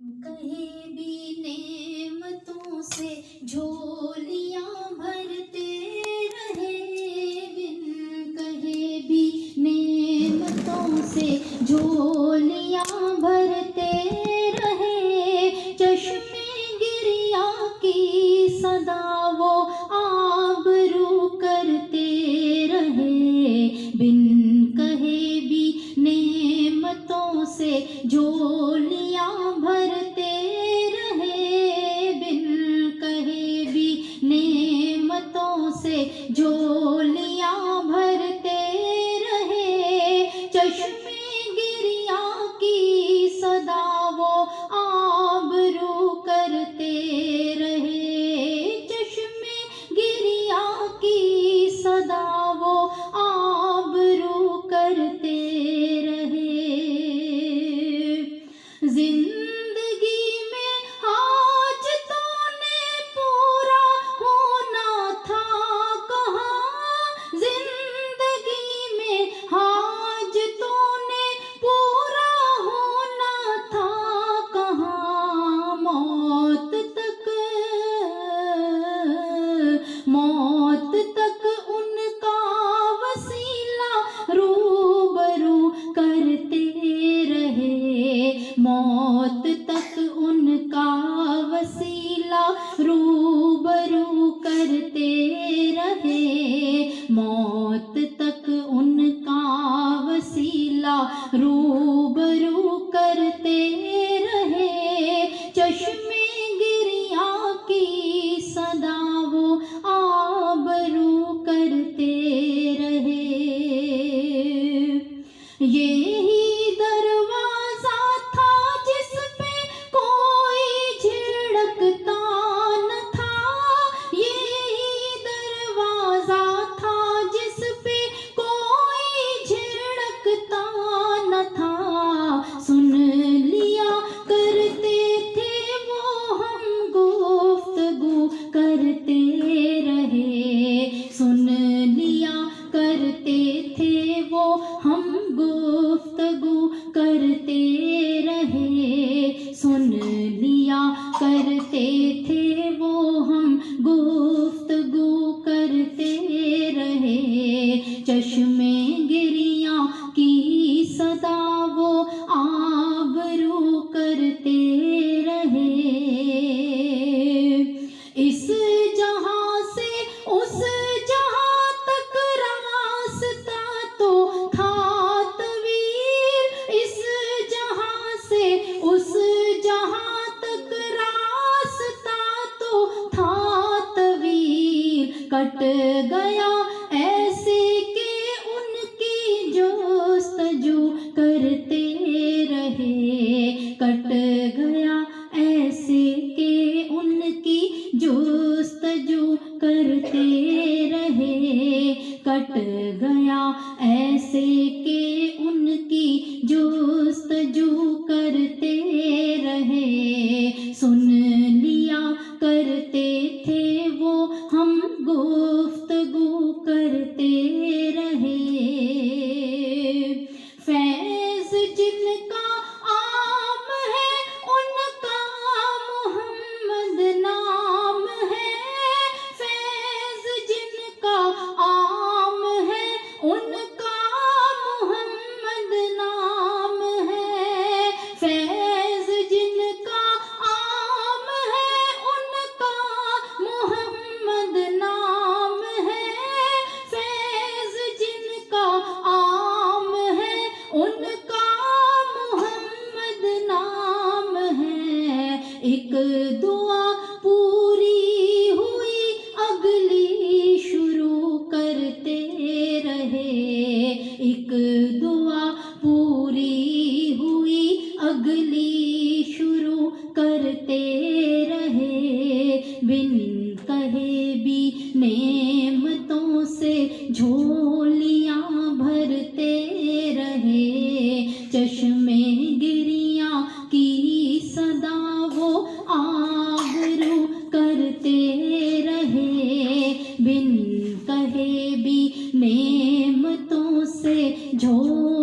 कहीं भी नेमतों से झोलियां भरते रहे, बिन कहे भी नेमतों से झोलियां भरते रहे। चश्मे गिरिया की सदा वो आबरू करते रहे, बिन कहे भी नेमतों से झोलियां भरते रहे, बिन कहे भी नेमतों से झोलियां भरते रहे। चश्मे गिरिया की सदा वो आबरू करते रहे, चश्मे गिरिया की सदा वो आबरू करते रहे। जिंदगी में हाजतों ने पूरा होना था कहाँ, जिंदगी में हाजतों ने पूरा होना था कहाँ। मौत तक उनका वसीला रूबरू करते रहे, मौत तक उनका वसीला रूबरू करते रहे, मौत तक उनका वसीला रूबरू करते रहे। चश्मे गिरिया की सदा वो आबरू करते रहे। यही दरवाजा था जिस पे कोई झिड़कता न था, यही दरवाजा था जिस पे कोई झिड़कता न था। सुन लिया करते थे वो हम गुफ्तगू करते रहे, सुन लिया करते थे वो हम गुफ्तगू करते रहे, सुन लिया करते थे वो हम गुफ्तगू करते रहे। चश्मे गिरिया की सदा वो आबरू करते रहे। इस जहां से उस जहां तक रास्ता तो था तवीर, इस जहां से उस जहां तक रास्ता तो था तवीर। कट गया ऐसे के उनकी जोस्तजू करते रहे, कट गया ऐसे के उनकी जोस्तजू करते रहे, कट गया ऐसे के उनकी जोस्तजू करते रहे। सुन लिया करते थे वो हम गुफ्तगू करते रहे। फैज़ जिनका आम है उनका मोहम्मद नाम है, फैज़ जिनका आम है उनका मोहम्मद नाम है, फैज़ जिनका आम है उनका मोहम्मद नाम है, फैज़ जिनका आम है उनका मोहम्मद नाम है। एक दुआ पूरी हुई अगली शुरू करते रहे, एक दुआ पूरी हुई अगली शुरू करते रहे, बिन कहे भी नेमतों से झोलियां भरते रहे। चश्मे गिरिया की सदा वो आबरू करते रहे, बिन कहे भी नेमतों से झोलियां